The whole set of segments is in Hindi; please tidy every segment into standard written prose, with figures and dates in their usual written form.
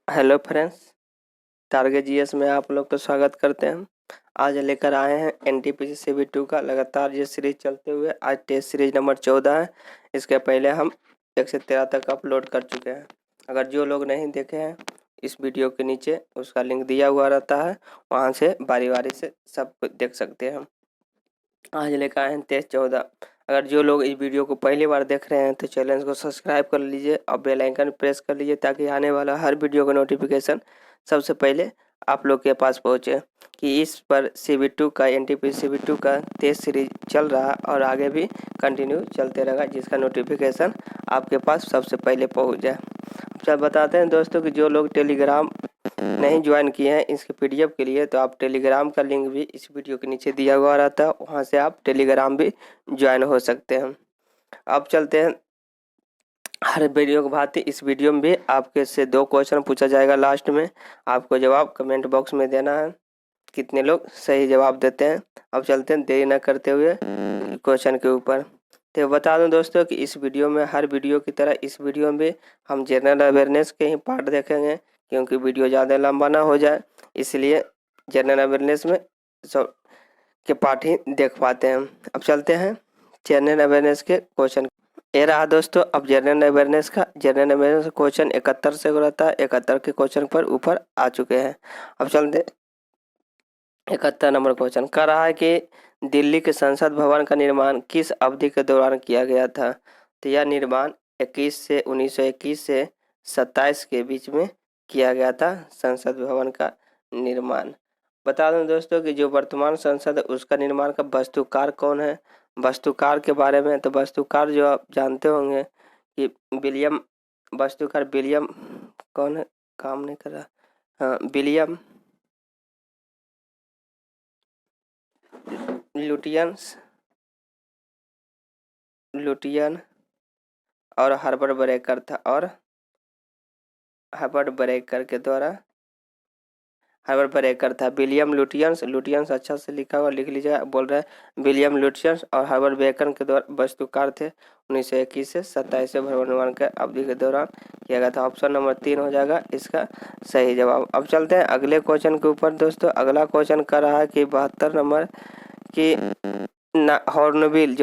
हेलो फ्रेंड्स, टारगेट जीएस में आप लोग का स्वागत करते हैं। आज लेकर आए हैं एनटीपीसी सीबी 2 का लगातार ये सीरीज चलते हुए आज टेस्ट सीरीज नंबर 14 है। इसके पहले हम 1 से 13 तक अपलोड कर चुके हैं। अगर जो लोग नहीं देखे हैं, इस वीडियो के नीचे उसका लिंक दिया हुआ रहता है, वहाँ से बारी बारी से सब कुछ देख सकते हैं। आज लेकर आए हैं टेस्ट 14। अगर जो लोग इस वीडियो को पहली बार देख रहे हैं तो चैनल को सब्सक्राइब कर लीजिए और बेल आइकन प्रेस कर लीजिए ताकि आने वाला हर वीडियो का नोटिफिकेशन सबसे पहले आप लोग के पास पहुंचे। कि इस पर CB2 का एनटीपीसी CB2 का टेस्ट सीरीज चल रहा और आगे भी कंटिन्यू चलते रहेगा, जिसका नोटिफिकेशन आपके पास सबसे पहले पहुँच जाए। चल बताते हैं दोस्तों कि जो लोग टेलीग्राम नहीं ज्वाइन किए हैं इसके पीडीएफ के लिए, तो आप टेलीग्राम का लिंक भी इस वीडियो के नीचे दिया हुआ रहता है, वहां से आप टेलीग्राम भी ज्वाइन हो सकते हैं। अब चलते हैं, हर वीडियो की भांति इस वीडियो में भी आपके से 2 क्वेश्चन पूछा जाएगा। लास्ट में आपको जवाब कमेंट बॉक्स में देना है, कितने लोग सही जवाब देते हैं। अब चलते हैं देरी न करते हुए क्वेश्चन के ऊपर। तो बता दूं दोस्तों कि इस वीडियो में हर वीडियो की तरह इस वीडियो में हम जनरल अवेयरनेस के ही पार्ट देखेंगे, क्योंकि वीडियो ज़्यादा लंबा ना हो जाए, इसलिए जनरल अवेयरनेस में सब के पार्ट ही देख पाते हैं। अब चलते हैं जनरल अवेयरनेस के क्वेश्चन। ये रहा दोस्तों अब जनरल अवेयरनेस का क्वेश्चन 71 से रहता है। 71 के क्वेश्चन पर ऊपर आ चुके हैं। अब चलते 71 नंबर क्वेश्चन कर रहा है कि दिल्ली के संसद भवन का निर्माण किस अवधि के दौरान किया गया था। तो यह निर्माण 1921 से 27 के बीच में किया गया था। संसद भवन का निर्माण बता दूं दोस्तों कि जो वर्तमान संसद है उसका निर्माण का वास्तुकार कौन है। वास्तुकार के बारे में, तो वास्तुकार जो आप जानते होंगे कि विलियम वास्तुकार विलियम कौन है, काम नहीं कर रहा, हाँ विलियम लुटियन और हर्बर्ट ब्रेकर था, और हर्बर्ट ब्रेकर के द्वारा हर्बर्ट ब्रेकर था। विलियम लुटियंस अच्छा से लिखा हुआ लिख लीजिएगा, बोल रहा है विलियम लुटियंस और हर्बर्ट ब्रेकर के द्वारा वास्तुकार थे। 1921 से 27 भवन निर्माण के अवधि के दौरान किया गया था। ऑप्शन नंबर 3 हो जाएगा इसका सही जवाब। अब चलते हैं अगले क्वेश्चन के ऊपर दोस्तों। अगला क्वेश्चन कर रहा है कि 72 नंबर की हॉर्नबिल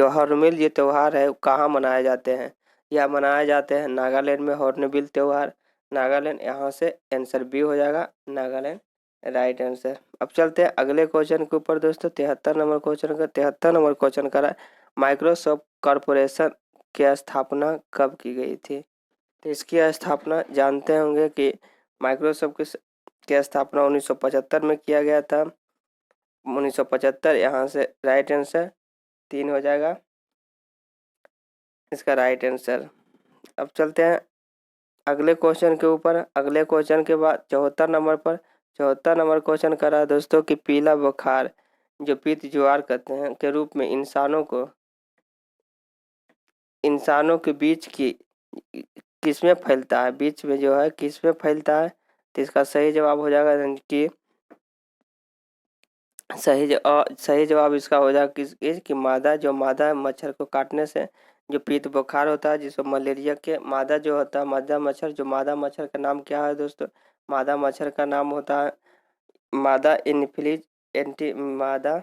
ये त्यौहार है कहाँ मनाए जाते हैं। यह मनाए जाते हैं नागालैंड में। हॉर्नबिल त्यौहार नागालैंड, यहाँ से आंसर बी हो जाएगा, नागालैंड राइट आंसर। अब चलते हैं अगले क्वेश्चन के ऊपर दोस्तों। 73 नंबर क्वेश्चन का माइक्रोसॉफ्ट कॉरपोरेशन की स्थापना कब की गई थी। तो इसकी स्थापना जानते होंगे कि माइक्रोसॉफ्ट की स्थापना 1975 में किया गया था। 1975 यहाँ से राइट आंसर 3 हो जाएगा इसका राइट आंसर। अब चलते हैं अगले क्वेश्चन के ऊपर। अगले क्वेश्चन के बाद 74 नंबर क्वेश्चन कर रहा है दोस्तों कि पीला बुखार जो पीत ज्वार कहते हैं के रूप में इंसानों के बीच की किसमें फैलता है, बीच में जो है किसमें फैलता है। तो इसका सही जवाब हो जाएगा कि सही जवाब इसका हो जाएगा कि मादा मच्छर को काटने से जो पीत बुखार होता है, जिसको मलेरिया के मादा जो होता है, मादा मच्छर का नाम क्या है दोस्तों। मादा मच्छर का नाम होता है मादा इनफ्लिज एंटी मादा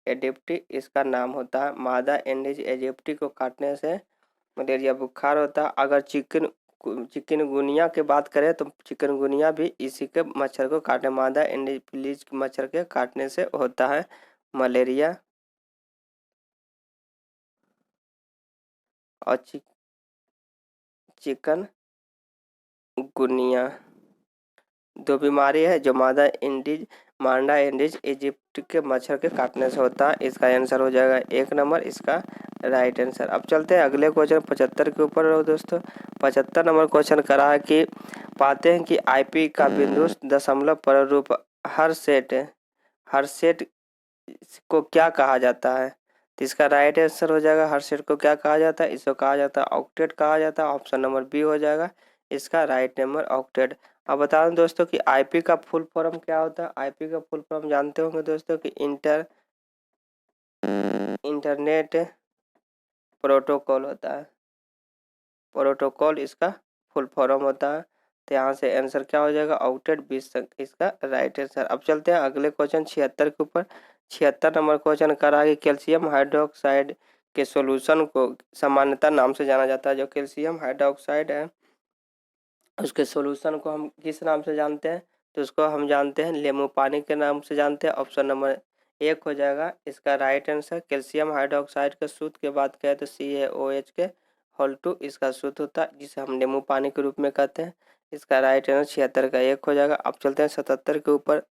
एडिप्टी इसका नाम होता है। मादा एडिज एजिप्टी को काटने से मलेरिया बुखार होता है। अगर चिकनगुनिया की बात करें तो चिकनगुनिया भी इसी के मच्छर को काटने मादा एंडोफिलिस मच्छर के काटने से होता है मलेरिया। और चिकन गुनिया 2 बीमारी है जो मांडा एंडीज इजिप्ट के मच्छर के काटने से होता है। इसका आंसर हो जाएगा 1 नंबर इसका राइट आंसर। अब चलते हैं अगले क्वेश्चन 75 के ऊपर रहो दोस्तों। 75 नंबर क्वेश्चन करा है कि पाते हैं कि आईपी का बिंदु दशमलव प्रारूप हर सेट को क्या कहा जाता है। तो इसका राइट आंसर हो जाएगा हर सेट को क्या कहा जाता है, इसको कहा जाता है ऑक्टेट कहा जाता है। ऑप्शन नंबर बी हो जाएगा इसका राइट नंबर ऑक्टेट। अब बता दें दोस्तों कि आईपी का फुल फॉर्म क्या होता है। आईपी का फुल फॉर्म जानते होंगे दोस्तों कि इंटरनेट प्रोटोकॉल होता है, प्रोटोकॉल इसका फुल फॉर्म होता है। तो यहाँ से आंसर क्या हो जाएगा, आउटेड 20 इसका राइट आंसर। अब चलते हैं अगले क्वेश्चन 76 के ऊपर। 76 नंबर क्वेश्चन कर रहा है कि कैल्शियम हाइड्रोक्साइड के सॉल्यूशन को सामान्यतः नाम से जाना जाता है। जो कैल्शियम हाइड्रोक्साइड है उसके सॉल्यूशन को हम किस नाम से जानते हैं, तो उसको हम जानते हैं लेमू पानी के नाम से जानते हैं। ऑप्शन नंबर 1 हो जाएगा इसका राइट आंसर। कैल्शियम हाइड्रोक्साइड के सूत्र की बात करें तो CaOH के होल 2 इसका सूत्र होता है, जिसे हम नींबू पानी के रूप में कहते हैं। इसका राइट आंसर 76 का 1 हो जाएगा। अब चलते हैं 77 के ऊपर।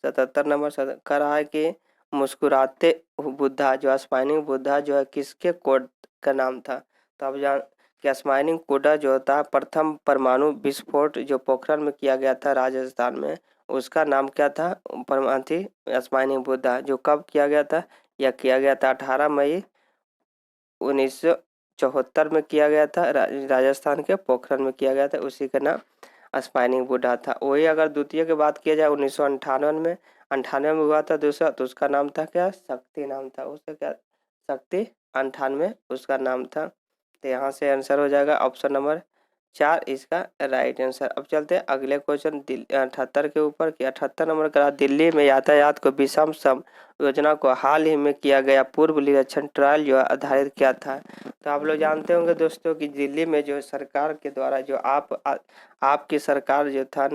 77 नंबर कह रहा है कि मुस्कुराते बुद्धा जो स्माइलिंग बुद्धा जो है किसके कोड का नाम था। तो अब जान कि स्माइलिंग बुद्धा जो होता है प्रथम परमाणु विस्फोट जो पोखरण में किया गया था राजस्थान में, उसका नाम क्या था, परमाणु स्माइलिंग बुद्धा। जो कब किया गया था, यह किया गया था 18 मई 1974 में किया गया था, राजस्थान के पोखरण में किया गया था, उसी का नाम स्पाइनिंग बुद्धा था। वही अगर द्वितीय की बात किया जाए 1998 में, 98 में हुआ था दूसरा, तो उसका नाम था क्या, शक्ति नाम था उसका, क्या शक्ति 98 उसका नाम था। तो यहाँ से आंसर हो जाएगा ऑप्शन नंबर 4 इसका राइट आंसर। अब चलते हैं अगले क्वेश्चन 78 के ऊपर कि 78 नंबर का दिल्ली में यातायात को विषम सम योजना को हाल ही में किया गया पूर्व निरीक्षण ट्रायल जो आधारित क्या था। तो आप लोग जानते होंगे दोस्तों कि दिल्ली में जो सरकार के द्वारा जो आपकी सरकार जो था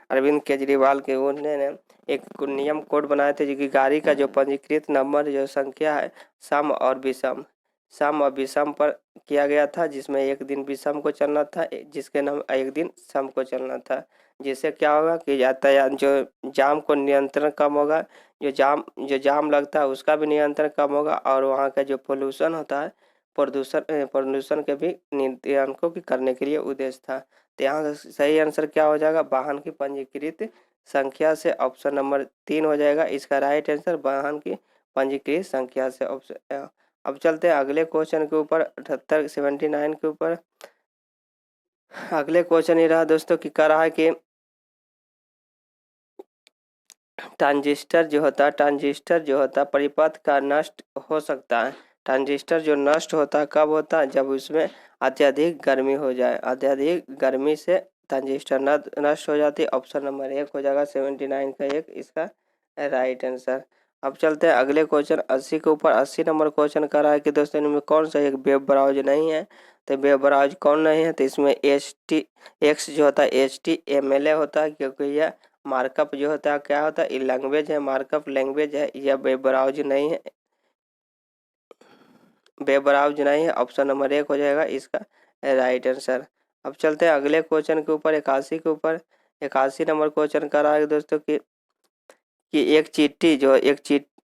अरविंद केजरीवाल के, उन्होंने एक नियम कोड बनाए थे जो कि गाड़ी का जो पंजीकृत नंबर जो संख्या है सम और विषम पर किया गया था, जिसमें एक दिन विषम को चलना था, जिसके नाम एक दिन सम को चलना था। जिससे क्या होगा कि यातायात जो जाम को नियंत्रण कम होगा, जो जाम लगता है उसका भी नियंत्रण कम होगा, और वहाँ का जो पोल्यूशन होता है प्रदूषण के भी नियंत्रण को भी करने के लिए उद्देश्य था। तो यहाँ सही आंसर क्या हो जाएगा, वाहन की पंजीकृत संख्या से ऑप्शन नंबर 3 हो जाएगा इसका राइट आंसर, वाहन की पंजीकृत संख्या से ऑप्शन। अब चलते हैं अगले क्वेश्चन के ऊपर 78 के ऊपर। अगले क्वेश्चन ये रहा दोस्तों कि कह रहा है कि ट्रांजिस्टर जो होता है परिपथ का नष्ट हो सकता है। ट्रांजिस्टर जो नष्ट होता है कब होता है, जब उसमें अत्यधिक गर्मी हो जाए, अत्यधिक गर्मी से ट्रांजिस्टर नष्ट हो जाती है। ऑप्शन नंबर 1 हो जाएगा 79 का 1 इसका राइट आंसर। अब चलते हैं अगले क्वेश्चन 80 के ऊपर। 80 नंबर क्वेश्चन कर रहा है कि दोस्तों इनमें कौन सा एक वेब ब्राउज नहीं है। तो वेब ब्राउज कौन नहीं है, तो इसमें HTX जो होता है HTML होता है, क्योंकि यह मार्कअप जो होता है क्या होता है, लैंग्वेज है, मार्कअप लैंग्वेज है, यह वेब ब्राउज नहीं है, वेब ब्राउज नहीं है। ऑप्शन नंबर 1 हो जाएगा इसका राइट आंसर। अब चलते हैं अगले क्वेश्चन के ऊपर 81 के ऊपर। 81 नंबर क्वेश्चन कर रहा है दोस्तों कि एक चींटी जो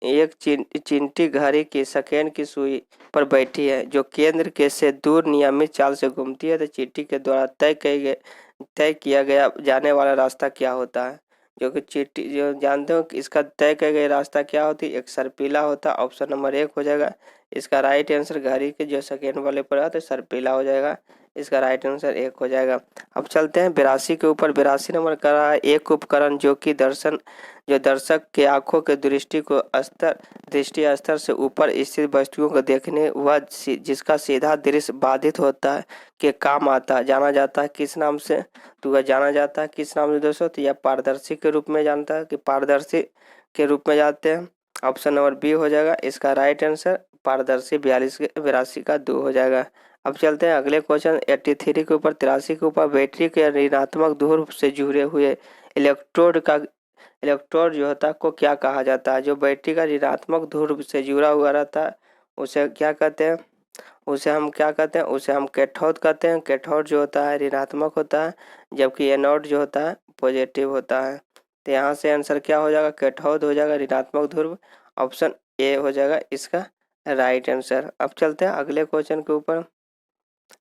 चींटी घड़ी की सेकेंड की सुई पर बैठी है, जो केंद्र के से दूर नियमित चाल से घूमती है, तो चींटी के द्वारा तय किया गया जाने वाला रास्ता क्या होता है। जो कि चींटी जो जानते हो कि इसका तय किया गया रास्ता क्या होती है, एक सर्पिला होता है। ऑप्शन नंबर 1 हो जाएगा इसका राइट आंसर। घड़ी के जो सेकेंड वाले पर है तो सर्पिला हो जाएगा, इसका राइट आंसर 1 हो जाएगा। अब चलते हैं 82 के ऊपर। 82 नंबर का रहा है एक उपकरण जो कि दर्शक के आंखों के दृष्टि स्तर से ऊपर स्थित वस्तुओं को देखने व जिसका सीधा दृश्य बाधित होता है के काम जाना जाता है किस नाम से, तो वह जाना जाता है किस नाम से दोस्तों, तो यह पारदर्शी के रूप में जानता है कि पारदर्शी के रूप में जानते हैं। ऑप्शन नंबर बी हो जाएगा इसका राइट आंसर, पारदर्शी 82 का 2 हो जाएगा। अब चलते हैं अगले क्वेश्चन 83 के ऊपर। 83 के ऊपर बैटरी के ऋणात्मक ध्रुव से जुड़े हुए इलेक्ट्रोड जो होता है को क्या कहा जाता है। जो बैटरी का ऋणात्मक ध्रुव से जुड़ा हुआ रहता है उसे क्या कहते हैं, उसे हम कैथोड कहते हैं। कैथोड जो होता है ऋणात्मक होता है, जबकि एनोड जो होता है पॉजिटिव होता है। तो यहाँ से आंसर क्या हो जाएगा, कैथोड हो जाएगा ऋणात्मक ध्रुव, ऑप्शन ए हो जाएगा इसका राइट आंसर। अब चलते हैं अगले क्वेश्चन के ऊपर।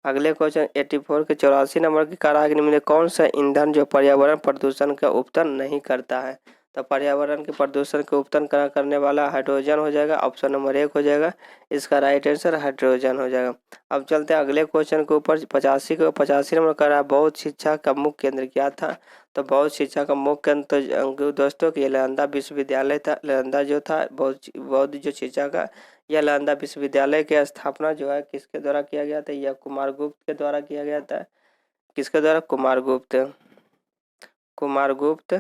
अगले क्वेश्चन 84 के 84 नंबर की कारागिरी में कौन सा ईंधन जो पर्यावरण प्रदूषण का उपतन नहीं करता है। तो पर्यावरण के प्रदूषण के उपतन करने वाला हाइड्रोजन हो जाएगा, ऑप्शन नंबर 1 हो जाएगा इसका राइट आंसर, हाइड्रोजन हो जाएगा। अब चलते हैं अगले क्वेश्चन के ऊपर 85 नंबर का रहा बहुत शिक्षा का मुख्य केंद्र क्या था। तो बौद्ध शिक्षा का मुख्य केंद्र दोस्तों कि नालंदा विश्वविद्यालय था। नालंदा जो था बौद्ध जो शिक्षा का, यह नालंदा विश्वविद्यालय की स्थापना जो है किसके द्वारा किया गया था? यह कुमारगुप्त के द्वारा किया गया था। किसके द्वारा? कुमारगुप्त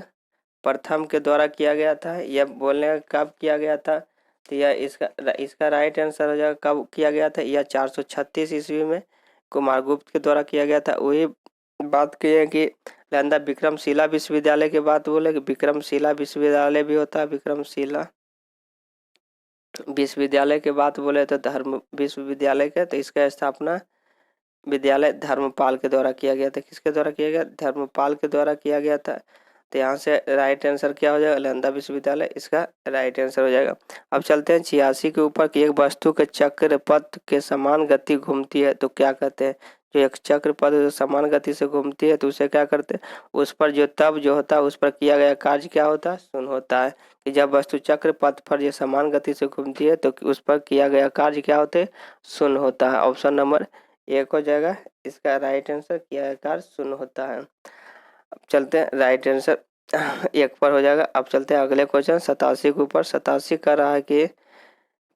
प्रथम के द्वारा किया गया था। यह बोलने का कब किया गया था? तो यह इसका राइट आंसर हो जाएगा कब किया गया था? यह 436 ईस्वी में कुमारगुप्त के द्वारा किया गया था। वही बात कहिए कि नालंदा विक्रमशिला विश्वविद्यालय की बात बोले कि विक्रमशिला विश्वविद्यालय भी होता है। विक्रमशिला विश्वविद्यालय की बात बोले तो धर्म विश्वविद्यालय के, तो इसका स्थापना विद्यालय धर्मपाल के द्वारा किया गया था। किसके द्वारा किया गया? धर्मपाल के द्वारा किया गया था। तो यहाँ से राइट आंसर क्या हो जाएगा? नालंदा विश्वविद्यालय इसका राइट आंसर हो जाएगा। अब चलते हैं 86 के ऊपर कि एक वस्तु के चक्रपथ के समान गति घूमती है तो क्या कहते हैं? जो एक चक्रपथ जो समान गति से घूमती है तो उसे क्या करते हैं? उस पर जो तब जो होता है उस पर किया गया कार्य क्या होता है? शून्य होता है। कि जब वस्तु चक्रपथ पर जो समान गति से घूमती है तो उस पर किया गया कार्य क्या होते हैं? शून्य होता है। ऑप्शन नंबर 1 हो जाएगा इसका राइट आंसर। किया गया कार्य शून्य होता है। अब चलते हैं राइट आंसर 1 पर हो जाएगा। अब चलते हैं अगले क्वेश्चन 87 के ऊपर। 87 कर रहा है कि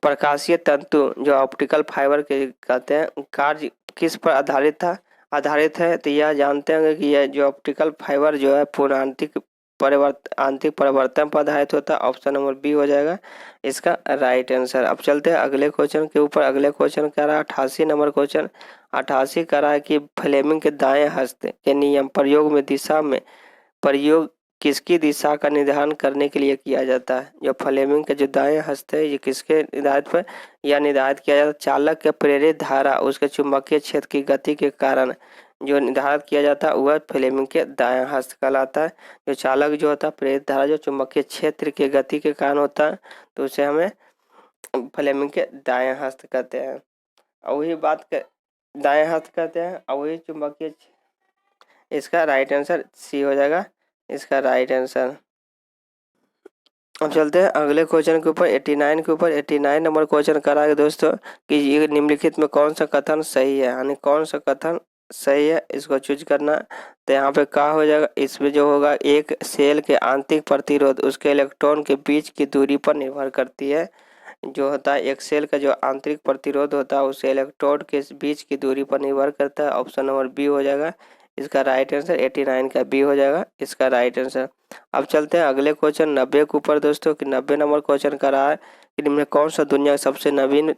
प्रकाशीय तंतु जो ऑप्टिकल फाइबर के कहते हैं कार्य किस पर आधारित है। तो यह जानते होंगे कि यह जो ऑप्टिकल फाइबर जो है पूर्ण आंतरिक परिवर्तन पर आधारित होता है। ऑप्शन नंबर बी हो जाएगा इसका राइट आंसर। अब चलते हैं अगले क्वेश्चन के ऊपर। अगले क्वेश्चन कह रहा है 88 नंबर क्वेश्चन। 88 कह रहा है कि फ्लेमिंग के दाएं हस्त के नियम प्रयोग किसकी दिशा का निर्धारण करने के लिए किया जाता है? जो फ्लेमिंग का जो दाएं हस्त है ये किसके निर्धारित पर यह निर्धारित किया जाता है? चालक के प्रेरित धारा उसके चुंबकीय क्षेत्र की गति के कारण जो निर्धारित किया जाता है वह फ्लेमिंग के दाएं हस्त कहलाता है। जो चालक जो होता है प्रेरित धारा जो चुंबकीय क्षेत्र की गति के कारण होता है तो उसे हमें फ्लेमिंग के दाएं हस्त कहते हैं। और वही बात दाएं हस्त कहते हैं और वही चुंबकीय, इसका राइट आंसर सी हो जाएगा इसका राइट आंसर। अब चलते हैं अगले क्वेश्चन के ऊपर 89 के ऊपर। 89 नंबर क्वेश्चन करा है दोस्तों कि ये निम्नलिखित में कौन सा कथन सही है, यानी कौन सा कथन सही है इसको चूज करना। तो यहाँ पे क्या हो जाएगा? इसमें जो होगा एक सेल के आंतरिक प्रतिरोध उसके इलेक्ट्रॉन के बीच की दूरी पर निर्भर करती है। जो होता है एक सेल का जो आंतरिक प्रतिरोध होता है उसे इलेक्ट्रोड के बीच की दूरी पर निर्भर करता है। ऑप्शन नंबर बी हो जाएगा इसका राइट आंसर। 89 का बी हो जाएगा इसका राइट आंसर। अब चलते हैं अगले क्वेश्चन 90 के ऊपर दोस्तों कि 90 नंबर क्वेश्चन का रहा है कि इनमें कौन सा दुनिया का सबसे नवीन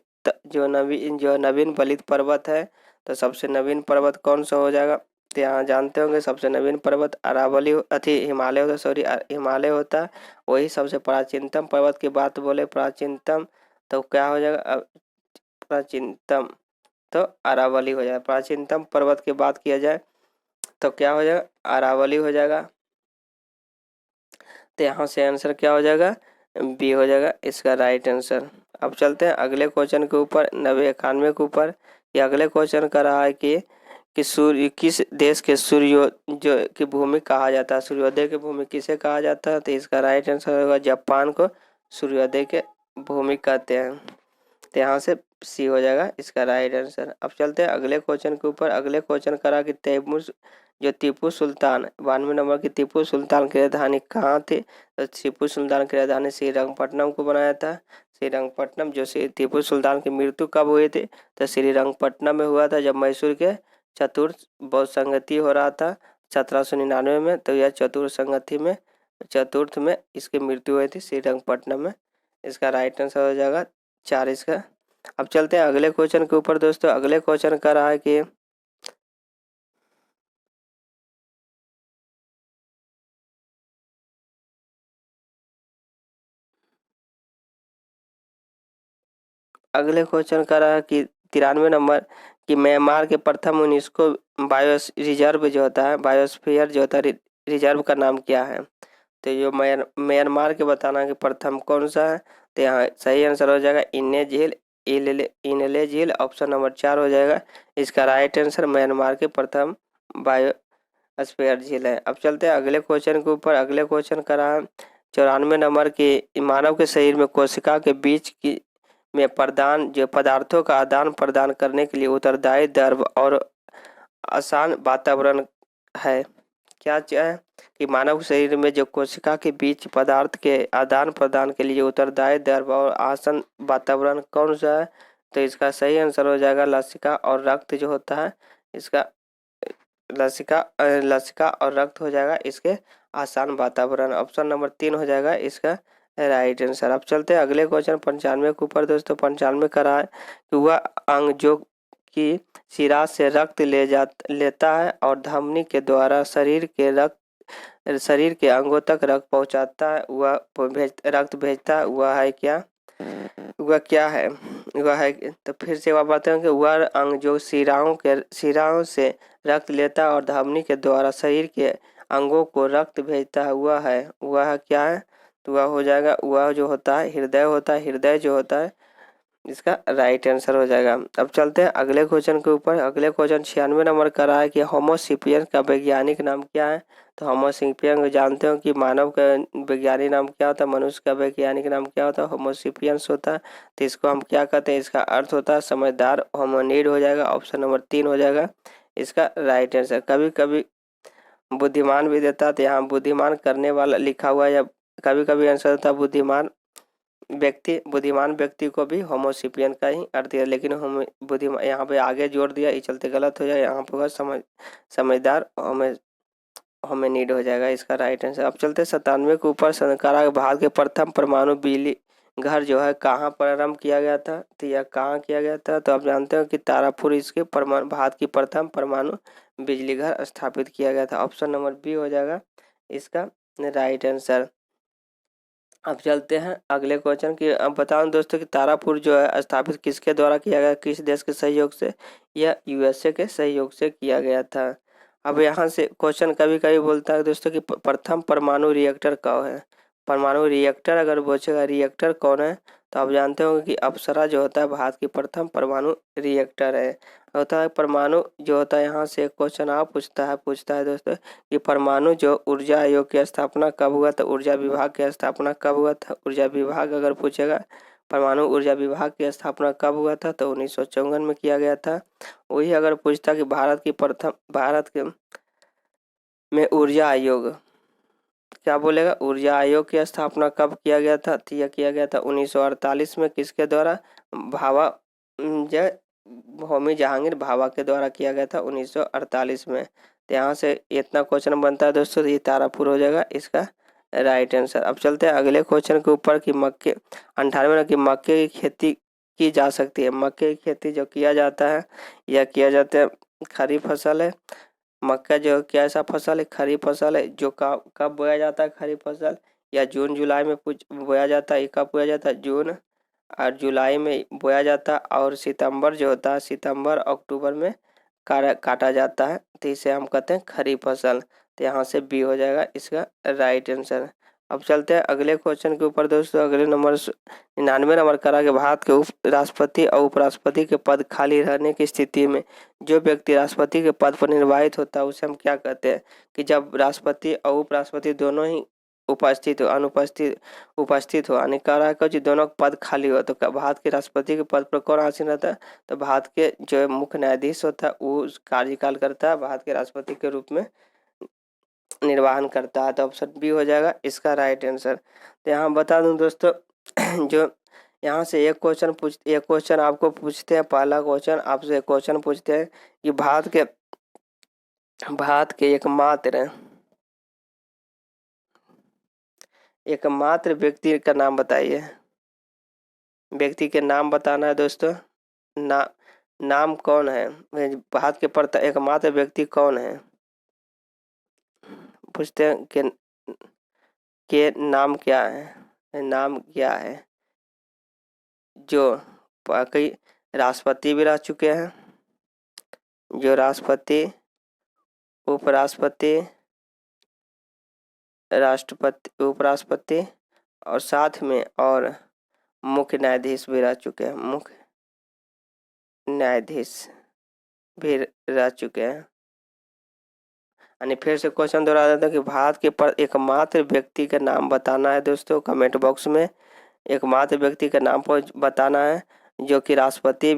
बलित पर्वत है। तो सबसे नवीन पर्वत कौन सा हो जाएगा? तो यहाँ जानते होंगे सबसे नवीन पर्वत अरावली हिमालय होता, सॉरी हिमालय होता है। वही सबसे प्राचीनतम पर्वत की बात बोले प्राचीनतम तो क्या हो जाएगा? प्राचीनतम तो अरावली हो जाएगा। प्राचीनतम पर्वत की बात किया जाए तो क्या हो जाएगा? अरावली हो जाएगा। तो यहाँ से आंसर क्या हो जाएगा? बी हो जाएगा इसका राइट आंसर। अब चलते हैं अगले क्वेश्चन के ऊपर 91 के ऊपर। ये अगले क्वेश्चन का रहा है कि सूर्य किस देश के सूर्य जो की भूमि कहा जाता है? सूर्योदय की भूमि किसे कहा जाता है? तो इसका राइट आंसर होगा जापान को सूर्योदय के भूमि कहते हैं। तो यहाँ से सी हो जाएगा इसका राइट आंसर। अब चलते हैं अगले क्वेश्चन के ऊपर। अगले क्वेश्चन करा कि तैमूर जो टीपू सुल्तान 92 नंबर की टीपू सुल्तान की राजधानी कहाँ थी? तो टीपू सुल्तान की राजधानी श्रीरंगपट्टनम को बनाया था। श्रीरंगपट्टनम जो टीपू सुल्तान की मृत्यु कब हुई थी? तो श्रीरंगपट्टनम में हुआ था जब मैसूर के चतुर्थ बौद्ध संगति हो रहा था 1799 में। तो यह चतुर्थ में इसकी मृत्यु हुई थी श्रीरंगपट्टनम में। इसका राइट आंसर हो जाएगा 4 इसका। अब चलते हैं अगले क्वेश्चन के ऊपर दोस्तों। अगले क्वेश्चन का रहा है कि अगले क्वेश्चन का रहा है कि 93 नंबर कि म्यांमार के प्रथम यूनेस्को रिजर्व जो होता है बायोस्फीयर जो होता है रिजर्व का नाम क्या है? तो जो म्यांमार के बताना कि प्रथम कौन सा है? तो यहाँ सही आंसर हो जाएगा इनले झील। ऑप्शन नंबर 4 हो जाएगा इसका राइट आंसर। म्यांमार के प्रथम बायोस्फीयर झील है। अब चलते हैं अगले क्वेश्चन के ऊपर। अगले क्वेश्चन का रहा 94 नंबर के मानव के शरीर में कोशिका के बीच की में पदार्थों का आदान प्रदान करने के लिए उत्तरदायी द्रव और आसान वातावरण है। क्या है कि मानव शरीर में जो कोशिका के बीच पदार्थ के आदान प्रदान के लिए उत्तरदायी द्रव और आसन वातावरण कौन सा है? तो इसका सही आंसर हो जाएगा लसिका और रक्त जो होता है इसका लसिका और रक्त हो जाएगा इसके आसान वातावरण। ऑप्शन नंबर 3 हो जाएगा इसका राइट आंसर। अब चलते हैं अगले क्वेश्चन 95 के ऊपर दोस्तों। 95 का रहा है कि वह अंग जो कि शिरा से रक्त लेता है और धमनी के द्वारा शरीर के अंगों तक रक्त पहुंचाता है, वह रक्त भेजता है, वह है क्या? वह क्या है? वह है, तो फिर से वह बताते हैं कि वह अंग जो शिराओं से रक्त लेता है और धमनी के द्वारा शरीर के अंगों को रक्त भेजता है, वह क्या है? तो वह हो जाएगा, वह जो होता है हृदय होता है। हृदय जो होता है इसका राइट आंसर हो जाएगा। अब चलते हैं अगले क्वेश्चन के ऊपर। अगले क्वेश्चन 96 नंबर का रहा है कि होमोसेपियन का वैज्ञानिक नाम क्या है? तो होमोसेपियन जानते हो कि मानव का वैज्ञानिक नाम क्या होता है, मनुष्य का वैज्ञानिक नाम क्या होता है? होमोसेपियंस होता है। तो इसको हम क्या कहते हैं? इसका अर्थ होता है समझदार, होमोनिड हो जाएगा। ऑप्शन नंबर 3 हो जाएगा इसका राइट आंसर। कभी कभी बुद्धिमान भी देता है, तो यहाँ बुद्धिमान करने वाला लिखा हुआ है, या कभी कभी आंसर होता है बुद्धिमान व्यक्ति को भी होमोसेपियन का ही अर्थ दिया, लेकिन हम बुद्धिमान यहाँ पे आगे जोड़ दिया, इस चलते गलत हो जाए। यहाँ पे समझदार होमिनिड हो जाएगा इसका राइट आंसर। अब चलते 97 के ऊपर। संकारा भारत के प्रथम परमाणु बिजली घर जो है कहाँ प्रारंभ किया गया था? तो यह कहाँ किया गया था? तो आप जानते हो कि तारापुर इसके भारत की प्रथम परमाणु बिजली घर स्थापित किया गया था। ऑप्शन नंबर बी हो जाएगा इसका राइट आंसर। अब चलते हैं अगले क्वेश्चन की। अब बताओ दोस्तों कि तारापुर जो है स्थापित किसके द्वारा किया गया, किस देश के सहयोग से? यह यूएसए के सहयोग से किया गया था। अब यहाँ से क्वेश्चन कभी कभी बोलता है दोस्तों कि प्रथम परमाणु रिएक्टर कौन है? परमाणु रिएक्टर अगर पूछेगा रिएक्टर कौन है, तो आप जानते होंगे कि अप्सरा जो होता है भारत की प्रथम परमाणु रिएक्टर है। होता है परमाणु जो होता है, यहाँ से क्वेश्चन आप पूछता है दोस्तों कि परमाणु जो ऊर्जा आयोग की स्थापना कब हुआ था? ऊर्जा विभाग की स्थापना कब हुआ था? ऊर्जा विभाग अगर पूछेगा परमाणु ऊर्जा विभाग की स्थापना कब हुआ था, तो 1954 में किया गया था। वही अगर पूछता कि भारत के में ऊर्जा आयोग, क्या बोलेगा? ऊर्जा आयोग की स्थापना कब किया गया था? तो यह किया गया था 1948 में। किसके द्वारा? भाभा जय होमी जहांगीर भाभा के द्वारा किया गया था 1948 में। तो यहाँ से इतना क्वेश्चन बनता है दोस्तों, ये तारापुर हो जाएगा इसका राइट आंसर। अब चलते हैं अगले क्वेश्चन के ऊपर कि 98 की मक्के की खेती की जा सकती है। मक्के की खेती जो किया जाता है, यह किया जाता है खरीफ फसल है। मक्का जो कैसा फसल है? खरीफ फसल है। जो कब बोया जाता है खरीफ फसल? या जून जुलाई में बोया जाता है। कब बोया जाता है? जून और जुलाई में बोया जाता है। और सितंबर जो होता है, सितंबर अक्टूबर में काटा जाता है। तो इसे हम कहते हैं खरीफ फसल। तो यहाँ से बी हो जाएगा इसका राइट आंसर। अब चलते हैं अगले क्वेश्चन के ऊपर दोस्तों। अगले नंबर 99 नंबर करा के भारत के उप राष्ट्रपति और उपराष्ट्रपति के पद खाली रहने की स्थिति में जो व्यक्ति राष्ट्रपति के पद पर निर्वाचित होता है उसे हम क्या कहते हैं? कि जब राष्ट्रपति और उपराष्ट्रपति दोनों ही उपस्थित हो, यानी कह रहा है कि दोनों पद खाली हो, तो भारत के राष्ट्रपति के पद पर कौन आसीन रहता है? तो भारत के जो मुख्य न्यायाधीश होता है वो कार्यकाल करता है, भारत के राष्ट्रपति के रूप में निर्वाहन करता है। तो ऑप्शन बी हो जाएगा इसका राइट आंसर। तो यहाँ बता दूं दोस्तों जो यहाँ से एक क्वेश्चन आपको पूछते हैं। पहला क्वेश्चन आपसे क्वेश्चन पूछते हैं कि भारत के एकमात्र व्यक्ति का नाम बताइए। व्यक्ति के नाम बताना है दोस्तों। नाम कौन है? भारत के एकमात्र व्यक्ति कौन है? पूछते हैं के नाम क्या है? नाम क्या है? जो कई राष्ट्रपति भी रह चुके हैं, जो राष्ट्रपति, उपराष्ट्रपति, राष्ट्रपति, उपराष्ट्रपति और साथ में और मुख्य न्यायाधीश भी रह चुके हैं। मुख्य न्यायाधीश भी रह चुके हैं। यानी फिर से क्वेश्चन दोहरा देता हूं कि भारत के एकमात्र व्यक्ति का नाम बताना है दोस्तों। कमेंट बॉक्स में एकमात्र व्यक्ति का नाम बताना है जो कि राष्ट्रपति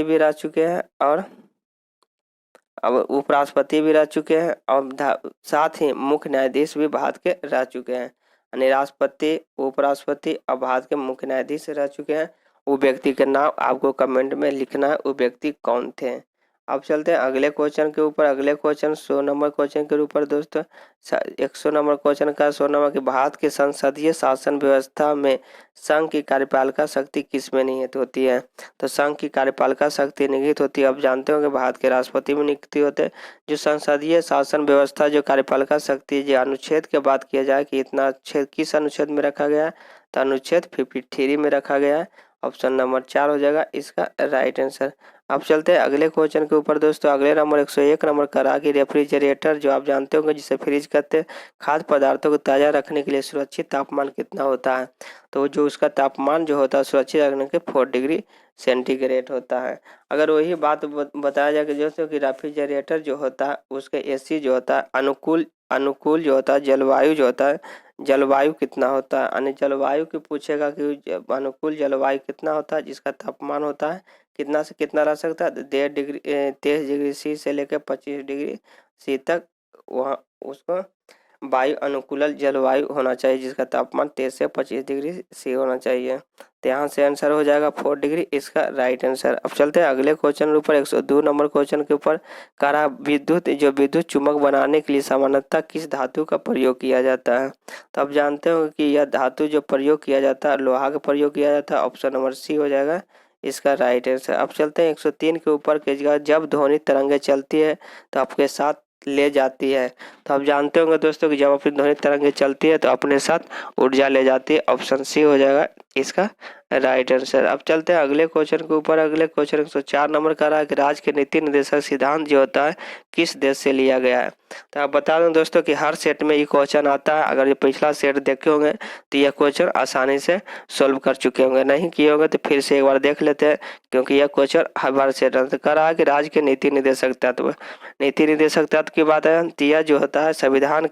भी रह चुके हैं अब उपराष्ट्रपति भी रह चुके हैं और साथ ही मुख्य न्यायाधीश भी भारत के रह चुके हैं, यानी राष्ट्रपति, उपराष्ट्रपति और भारत के मुख्य न्यायाधीश रह चुके हैं। वो व्यक्ति के नाम आपको कमेंट में लिखना है, वो व्यक्ति कौन थे। अब चलते हैं अगले क्वेश्चन के ऊपर। अगले क्वेश्चन 100 नंबर क्वेश्चन के ऊपर दोस्तों। 100 नंबर क्वेश्चन का 100 नंबर कि भारत की संसदीय शासन व्यवस्था में संघ की कार्यपालिका शक्ति किस में निहित होती है। तो संघ की कार्यपालिका शक्ति निहित होती है, आप जानते हो कि भारत के राष्ट्रपति में नियुक्त होते हैं। जो संसदीय शासन व्यवस्था जो कार्यपालिका शक्ति जो अनुच्छेद के बात किया जाए कि इतना अनुच्छेद किस अनुच्छेद में रखा गया है, तो अनुच्छेद 53 में रखा गया है। ऑप्शन नंबर 4 हो जाएगा इसका राइट आंसर। अब चलते हैं अगले क्वेश्चन के ऊपर दोस्तों। अगले नंबर 101 नंबर करा कि रेफ्रिजरेटर जो आप जानते होंगे जिसे फ्रिज कहते हैं, खाद्य पदार्थों को ताज़ा रखने के लिए सुरक्षित तापमान कितना होता है। तो जो उसका तापमान जो होता है सुरक्षित रखने के 4 डिग्री सेंटीग्रेड होता है। अगर वही बात बताया जाए कि दोस्तों कि रेफ्रिजरेटर जो होता है उसके एसी जो होता है अनुकूल जो होता है, जलवायु जो होता है, जलवायु कितना होता है, यानी जलवायु की पूछेगा कि अनुकूल जलवायु कितना होता है, जिसका तापमान होता है कितना से कितना रह सकता है 23 डिग्री सी से लेकर 25 डिग्री सी तक, वहाँ उसको वायु अनुकूल जलवायु होना चाहिए जिसका तापमान 23 से 25 डिग्री सी होना चाहिए। तो यहाँ से आंसर हो जाएगा 4 डिग्री इसका राइट आंसर। अब चलते हैं अगले क्वेश्चन के ऊपर। 102 नंबर क्वेश्चन के ऊपर करा विद्युत चुम्बक बनाने के लिए सामान्यतः किस धातु का प्रयोग किया जाता है। तो आप जानते हो कि यह धातु जो प्रयोग किया जाता है लोहा का प्रयोग किया जाता है। ऑप्शन नंबर सी हो जाएगा इसका राइट आंसर। अब चलते हैं 103 के ऊपर के जब ध्वनि तरंगे चलती है तो आपके साथ ले जाती है। तो आप जानते होंगे दोस्तों कि जब अपनी ध्वनि तरंगे चलती है तो अपने साथ ऊर्जा ले जाती है। ऑप्शन सी हो जाएगा इसका राइट आंसर। अब चलते हैं अगले क्वेश्चन के ऊपर। अगले क्वेश्चन 104 नंबर का रहा है कि राज्य के नीति निर्देशक सिद्धांत जो होता है किस देश से लिया गया है। तो आप बता दूं दोस्तों कि हर सेट में ये क्वेश्चन आता है। अगर ये पिछला सेट देखे होंगे तो यह क्वेश्चन आसानी से सोल्व कर चुके होंगे, नहीं किए होंगे तो फिर से एक बार देख लेते हैं क्योंकि यह क्वेश्चन हर बार सेट कर रहा है कि राज्य के नीति निर्देशक तत्व की बात है। तो यह जो होता है संविधान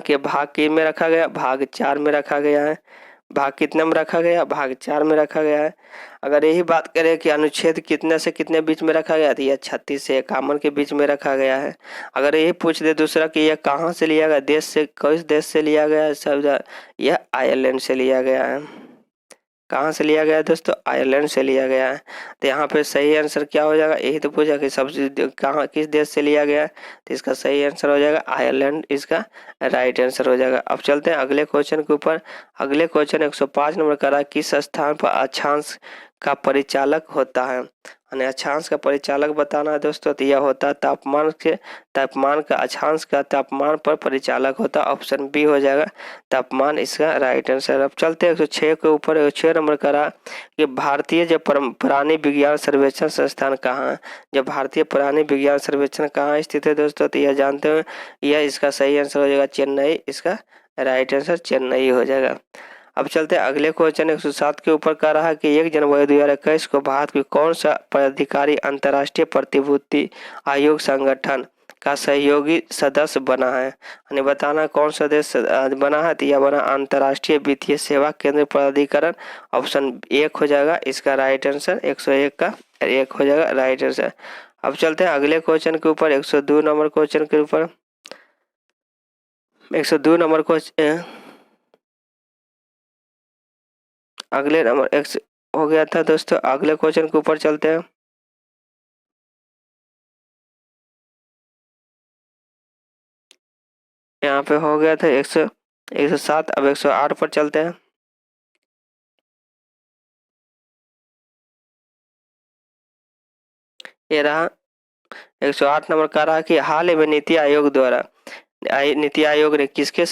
के भाग किन में रखा गया, भाग 4 में रखा गया है। भाग कितने में रखा गया, भाग 4 में रखा गया है। अगर यही बात करें कि अनुच्छेद कितने से कितने बीच में रखा गया तो यह 36 से 51 के बीच में रखा गया है। अगर यही पूछ दे दूसरा कि यह कहाँ से लिया गया, देश से, किस देश से लिया गया है संविधान, यह आयरलैंड से लिया गया है। कहाँ से लिया गया है दोस्तों, आयरलैंड से लिया गया है। तो यहाँ पे सही आंसर क्या हो जाएगा, यही तो पूछा कि सबसे कहाँ किस देश से लिया गया है, तो इसका सही आंसर हो जाएगा आयरलैंड, इसका राइट आंसर हो जाएगा। अब चलते हैं अगले क्वेश्चन के ऊपर। अगले क्वेश्चन 105 नंबर का रहा किस स्थान पर अक्षांश का परिचालक होता है। यानी अक्षांश का परिचालक बताना है दोस्तों, तो यह होता है तापमान का अक्षांश का तापमान पर परिचालक होता है। ऑप्शन बी हो जाएगा तापमान, इसका राइट आंसर। अब चलते हैं 106 के ऊपर। 106 नंबर का रहा कि भारतीय जो प्राणी विज्ञान सर्वेक्षण संस्थान कहाँ है। जब भारतीय प्राणी विज्ञान सर्वेक्षण कहाँ स्थित है दोस्तों, तो यह जानते हैं, यह इसका सही आंसर हो जाएगा चेन्नई, इसका राइट आंसर चेन्नई हो जाएगा। अब चलते हैं अगले क्वेश्चन 107 के ऊपर का रहा कि 1 जनवरी 2021 को भारत की कौन सा पदाधिकारी अंतर्राष्ट्रीय प्रतिभूति आयोग संगठन का सहयोगी सदस्य बना है। यानी बताना कौन सा देश बना है, तो यह बना अंतर्राष्ट्रीय वित्तीय सेवा केंद्र प्राधिकरण। ऑप्शन 1 हो जाएगा इसका राइट आंसर, 101 का 1 हो जाएगा राइट आंसर। अब चलते हैं अगले क्वेश्चन के ऊपर 102 नंबर क्वेश्चन के ऊपर। 102 नंबर क्वेश्चन अगले नंबर एक्स हो गया था दोस्तों। अगले क्वेश्चन के ऊपर चलते हैं। यहाँ पे हो गया था 107, अब 108 पर चलते हैं। ये रहा 108 नंबर का रहा कि हाल ही में नीति आयोग ने किसके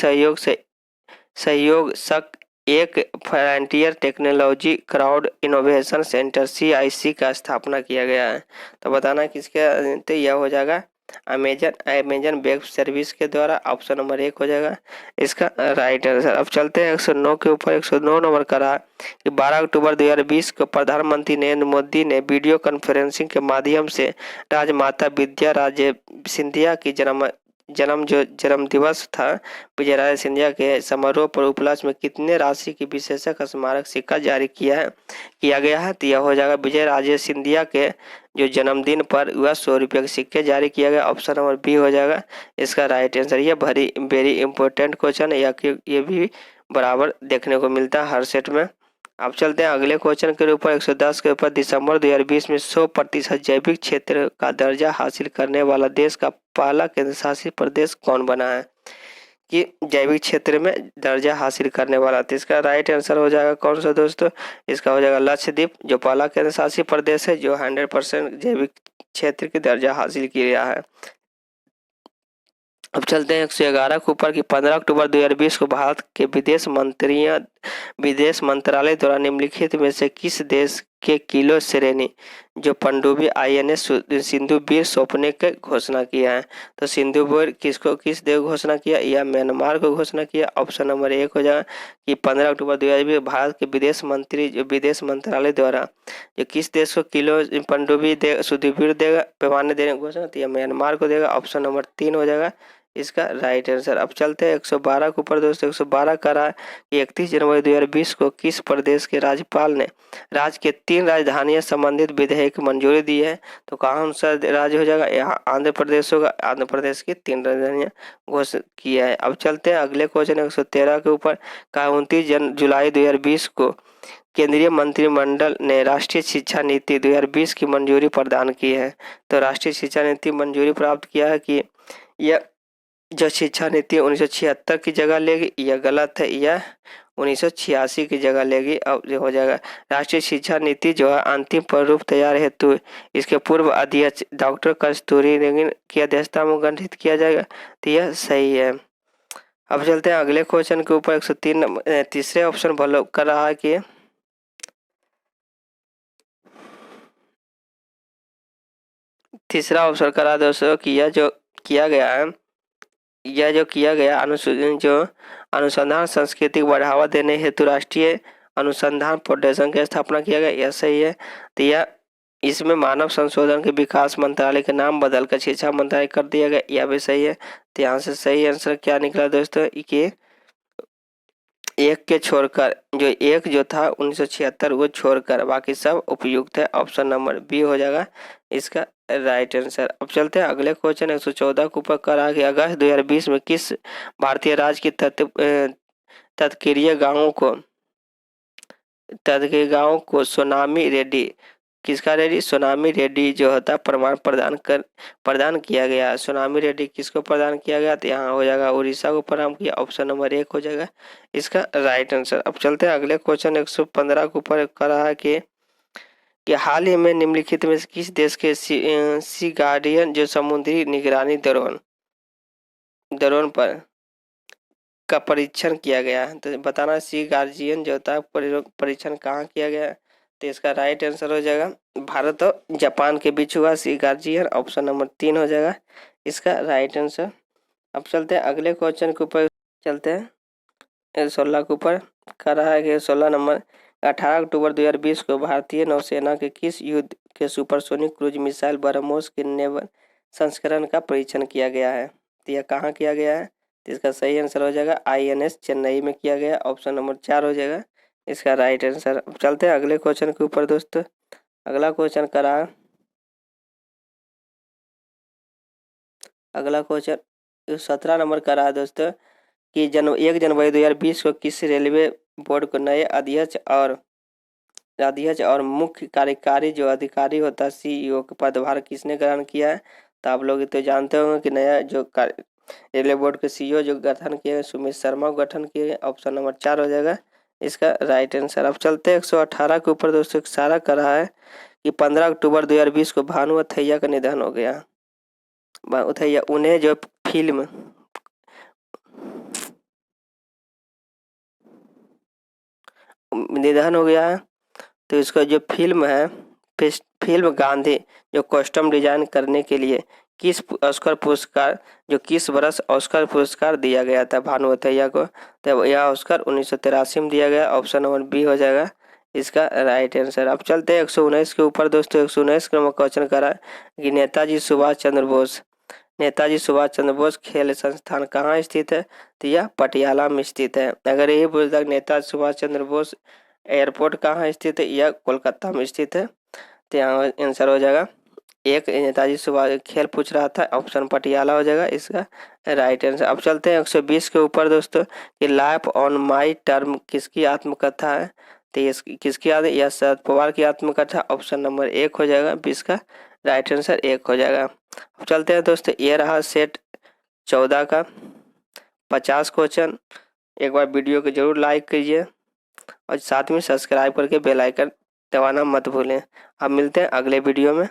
सहयोग एक frontier technology crowd innovation centre CIC का स्थापना किया गया है। तो बताना किसके, तो यह हो जाएगा अमेजन वेब सर्विस के द्वारा। ऑप्शन नंबर 1 हो जाएगा इसका राइट आंसर। अब चलते हैं 109 के ऊपर। 109 नंबर का रहा कि 12 अक्टूबर 2020 को प्रधानमंत्री नरेंद्र मोदी ने वीडियो कॉन्फ्रेंसिंग के माध्यम से राजमाता विद्या राजे सिंधिया की जन्म जन्म दिवस था विजयराजे सिंधिया के समारोह पर उपलक्ष्य में कितने राशि की विशेषक स्मारक सिक्का जारी किया गया है? तो यह हो जाएगा विजयराजे सिंधिया के जो जन्मदिन पर वह 100 रुपये के सिक्के जारी किया गया। ऑप्शन नंबर बी हो जाएगा इसका राइट आंसर। ये वेरी इंपॉर्टेंट क्वेश्चन है, ये भी बराबर देखने को मिलता है हर सेट में। अब चलते हैं अगले क्वेश्चन के ऊपर। 110 के ऊपर दिसंबर 2020 में 100% जैविक क्षेत्र का दर्जा हासिल करने वाला देश का पहला केंद्र शासित प्रदेश कौन बना है? कि जैविक क्षेत्र में दर्जा हासिल करने वाला, तो इसका राइट आंसर हो जाएगा कौन सा दोस्तों? इसका हो जाएगा लक्षद्वीप, जो पहला केंद्र शासित प्रदेश है जो 100% जैविक क्षेत्र की दर्जा हासिल किया है। अब चलते हैं 111 के ऊपर की 15 अक्टूबर 2020 को भारत के विदेश मंत्रालय द्वारा निम्नलिखित में से किस देश के किलो श्रेणी जो पनडुब्बी INS सिंधु वीर सौंपने की घोषणा किया है? तो सिंधु वीर किस देश को घोषणा किया? या म्यांमार को घोषणा किया? ऑप्शन नंबर 1 हो जाएगा कि 15 अक्टूबर 2020 भारत के विदेश मंत्रालय द्वारा जो किस देश को किलो पनडुब्बी सुधीर देगा पैमाने देने की घोषणा, तो यह म्यांमार को देगा। ऑप्शन नंबर 3 हो जाएगा इसका राइट आंसर। अब चलते हैं 112 के ऊपर दोस्तों। 112 का रहा कि 31 जनवरी 2020 को किस प्रदेश के राज्यपाल ने राज्य के 3 राजधानियों संबंधित विधेयक की मंजूरी दी है? तो कौन सा राज्य हो जाएगा? यहाँ आंध्र प्रदेश होगा। आंध्र प्रदेश की 3 राजधानियां घोषित किया है। अब चलते हैं अगले क्वेश्चन 113 के ऊपर का 29 जुलाई 2020 को केंद्रीय मंत्रिमंडल ने राष्ट्रीय शिक्षा नीति 2020 की मंजूरी प्रदान की है। तो राष्ट्रीय शिक्षा नीति मंजूरी प्राप्त किया है कि यह जो शिक्षा नीति 1976 की जगह लेगी, यह गलत है, यह 1986 की जगह लेगी। अब हो जाएगा राष्ट्रीय शिक्षा नीति जो है अंतिम प्रारूप तैयार हेतु इसके पूर्व अध्यक्ष डॉक्टर कस्तूरी रंगन की अध्यक्षता में गठित किया जाएगा, तो यह सही है। अब चलते हैं अगले क्वेश्चन के ऊपर। 103 तीसरे ऑप्शन फॉलो कर रहा है कि तीसरा ऑप्शन करा दोस्तों कि यह जो किया गया अनुसंधान संस्कृति को बढ़ावा देने हेतु राष्ट्रीय अनुसंधान फाउंडेशन की स्थापना किया गया, यह सही है। तो यह इसमें मानव संशोधन के विकास मंत्रालय का नाम बदलकर शिक्षा मंत्रालय कर दिया गया, यह भी सही है। तो यहाँ से सही आंसर क्या निकला दोस्तों कि एक के छोड़कर एक जो था 1976 वो छोड़कर बाकी सब उपयुक्त है। ऑप्शन नंबर बी हो जाएगा इसका राइट आंसर। अब चलते हैं अगले क्वेश्चन 114 के ऊपर करा कि अगस्त 2020 में किस भारतीय राज्य की तत्कीय गाँव को सोनामी रेड्डी सोनामी रेड्डी जो होता प्रमाण प्रदान किया गया। सोनामी रेड्डी किसको प्रदान किया गया? तो यहाँ हो जाएगा उड़ीसा को प्रदान किया। ऑप्शन नंबर 1 हो जाएगा इसका राइट आंसर। अब चलते हैं अगले क्वेश्चन 115 के ऊपर करा है कि हाल ही में निम्नलिखित में किस देश के सी गार्डियन जो समुद्री निगरानी ड्रोन पर का परीक्षण किया गया है? तो बताना सी गार्जियन जो होता है परीक्षण कहाँ किया गया है? तो इसका राइट आंसर हो जाएगा भारत और जापान के बीच हुआ सी गार्जियन। ऑप्शन नंबर 3 हो जाएगा इसका राइट आंसर। अब चलते हैं अगले क्वेश्चन के ऊपर। चलते हैं 16 के ऊपर कर रहा है कि 16 नंबर 18 अक्टूबर 2020 को भारतीय नौसेना के किस युद्ध के सुपरसोनिक क्रूज मिसाइल ब्रह्मोस के नेवल संस्करण का परीक्षण किया गया है? तो यह कहाँ किया गया है? तो इसका सही आंसर हो जाएगा INS चेन्नई में किया गया। ऑप्शन नंबर 4 हो जाएगा इसका राइट आंसर। चलते हैं अगले क्वेश्चन के ऊपर दोस्तों। अगला क्वेश्चन 17 नंबर का रहा दोस्तों कि 1 जनवरी 2020 को किस रेलवे बोर्ड को नए अध्यक्ष और मुख्य कार्यकारी जो अधिकारी होता है CEO का पदभार किसने ग्रहण किया है? तो आप लोग तो जानते होंगे कि नया जो रेलवे बोर्ड के CEO जो गठन किए सुमित शर्मा को गठन किए। ऑप्शन नंबर 4 हो जाएगा इसका राइट आंसर। अब चलते हैं 118 के ऊपर दोस्तों। सारा कर रहा है कि 15 अक्टूबर 2020 को भानु अथैया का निधन हो गया। अथैया उन्हें जो फिल्म निधन हो गया है, तो इसका जो फिल्म गांधी जो कॉस्ट्यूम डिजाइन करने के लिए किस वर्ष ऑस्कर पुरस्कार दिया गया था भानु अथैया को? तो यह ऑस्कर 1983 में दिया गया। ऑप्शन नंबर बी हो जाएगा इसका राइट आंसर। अब चलते हैं 119 के ऊपर दोस्तों। 119 का क्वेश्चन करा कि नेताजी सुभाष चंद्र बोस नेताजी सुभाष चंद्र बोस खेल संस्थान कहाँ स्थित है? तो यह पटियाला में स्थित है। अगर यही पूछता नेताजी सुभाष चंद्र बोस एयरपोर्ट कहाँ स्थित है? यह कोलकाता में स्थित है। तो यहाँ आंसर हो जाएगा एक। नेताजी सुभाष खेल पूछ रहा था, ऑप्शन पटियाला हो जाएगा इसका राइट आंसर। अब चलते हैं 120 के ऊपर दोस्तों, कि लाइफ ऑन माई टर्म किसकी आत्मकथा है? तो ये किसकी याद है? यह शरद पवार की आत्मकथा। ऑप्शन नंबर 1 हो जाएगा 20 का राइट आंसर 1 हो जाएगा। अब चलते हैं दोस्तों, ये रहा सेट 14 का 50 क्वेश्चन। एक बार वीडियो को जरूर लाइक कीजिए और साथ में सब्सक्राइब करके बेल आइकन दबाना मत भूलें। अब मिलते हैं अगले वीडियो में।